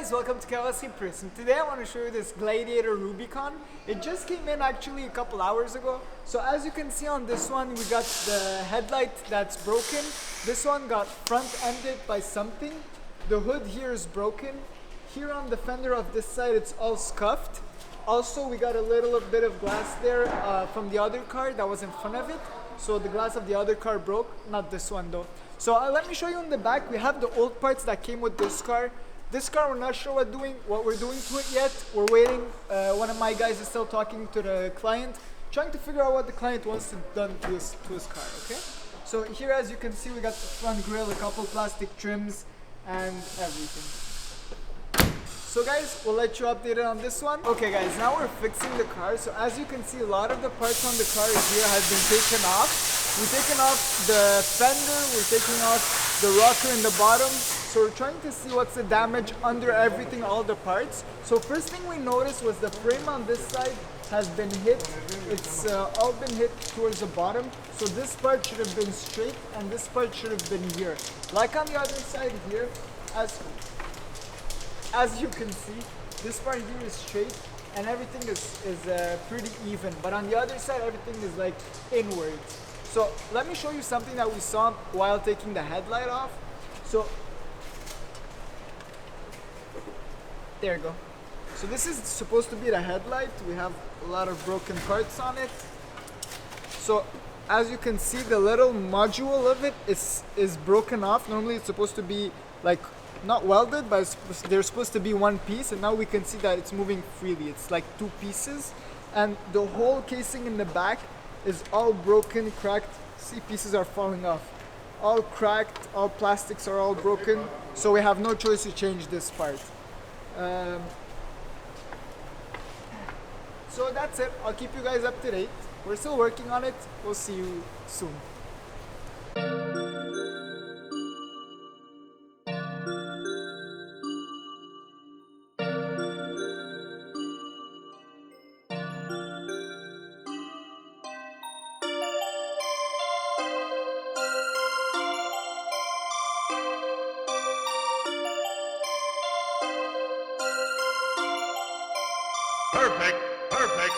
guys, welcome to Carrosserie Prisme. Today I want to show you this Gladiator Rubicon. It just came in actually a couple hours ago. So as you can see on this one, we got the headlight that's broken. This one got front-ended by something. The hood here is broken. Here on the fender of this side, it's all scuffed. Also, we got a little bit of glass there from the other car that was in front of it. So the glass of the other car broke, not this one though. So let me show you in the back. We have the old parts that came with this car. This car, we're not sure what we're doing to it yet. We're waiting. One of my guys is still talking to the client, trying to figure out what the client wants done to his car, okay? So here, as you can see, we got the front grille, a couple plastic trims, and everything. So guys, we'll let you updated on this one. Okay guys, now we're fixing the car. So as you can see, a lot of the parts on the car here have been taken off. We're taking off the fender, we're taking off the rocker in the bottom. So we're trying to see what's the damage under everything, all the parts. So first thing we noticed was the frame on this side has been hit. It's all been hit towards the bottom. So this part should have been straight and this part should have been here. Like on the other side here, as you can see, this part here is straight and everything is pretty even. But on the other side, everything is like inwards. So let me show you something that we saw while taking the headlight off. So there you go. So this is supposed to be the headlight. We have a lot of broken parts on it. So as you can see, the little module of it is broken off. Normally it's supposed to be like not welded, but they're supposed to be one piece, and now we can see that it's moving freely. It's like two pieces, and the whole casing in the back is all broken, cracked. See, pieces are falling off. All cracked, all plastics are all broken, so we have no choice to change this part. So that's it. I'll keep you guys up to date. We're still working on it. We'll see you soon. Perfect, perfect.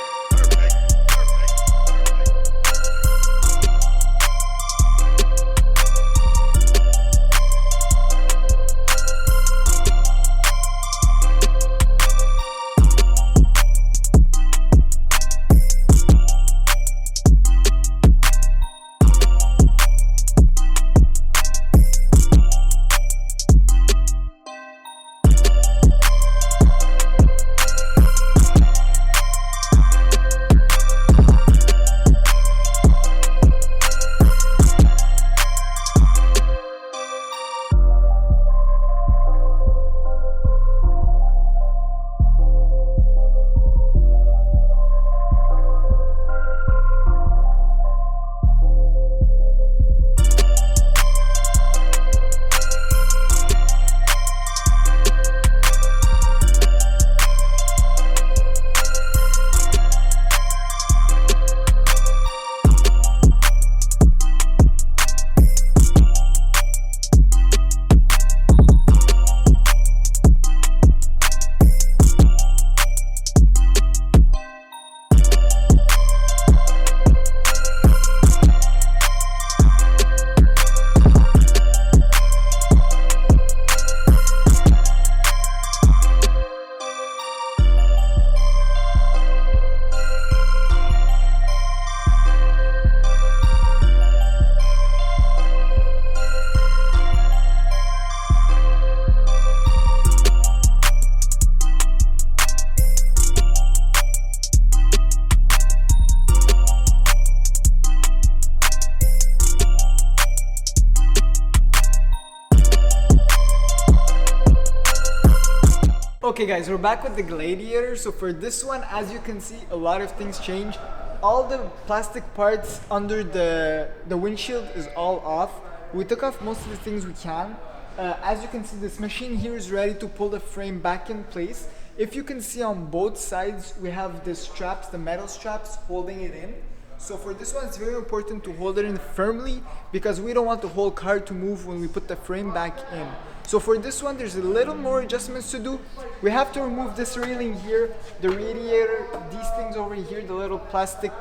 Okay guys, we're back with the Gladiator. So for this one, as you can see, a lot of things change. All the plastic parts under the windshield is all off. We took off most of the things we can. As you can see, this machine here is ready to pull the frame back in place. If you can see on both sides, we have the straps, the metal straps holding it in. So for this one, it's very important to hold it in firmly because we don't want the whole car to move when we put the frame back in. So for this one, there's a little more adjustments to do. We have to remove this railing here, the radiator, these things over here, the little plastic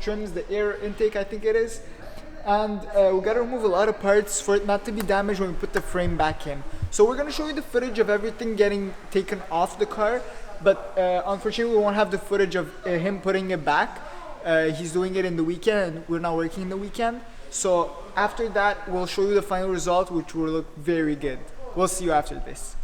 trims, the air intake I think it is. And we gotta remove a lot of parts for it not to be damaged when we put the frame back in. So we're gonna show you the footage of everything getting taken off the car, but unfortunately we won't have the footage of him putting it back. He's doing it in the weekend and we're not working in the weekend. So after that, we'll show you the final result, which will look very good. We'll see you after this.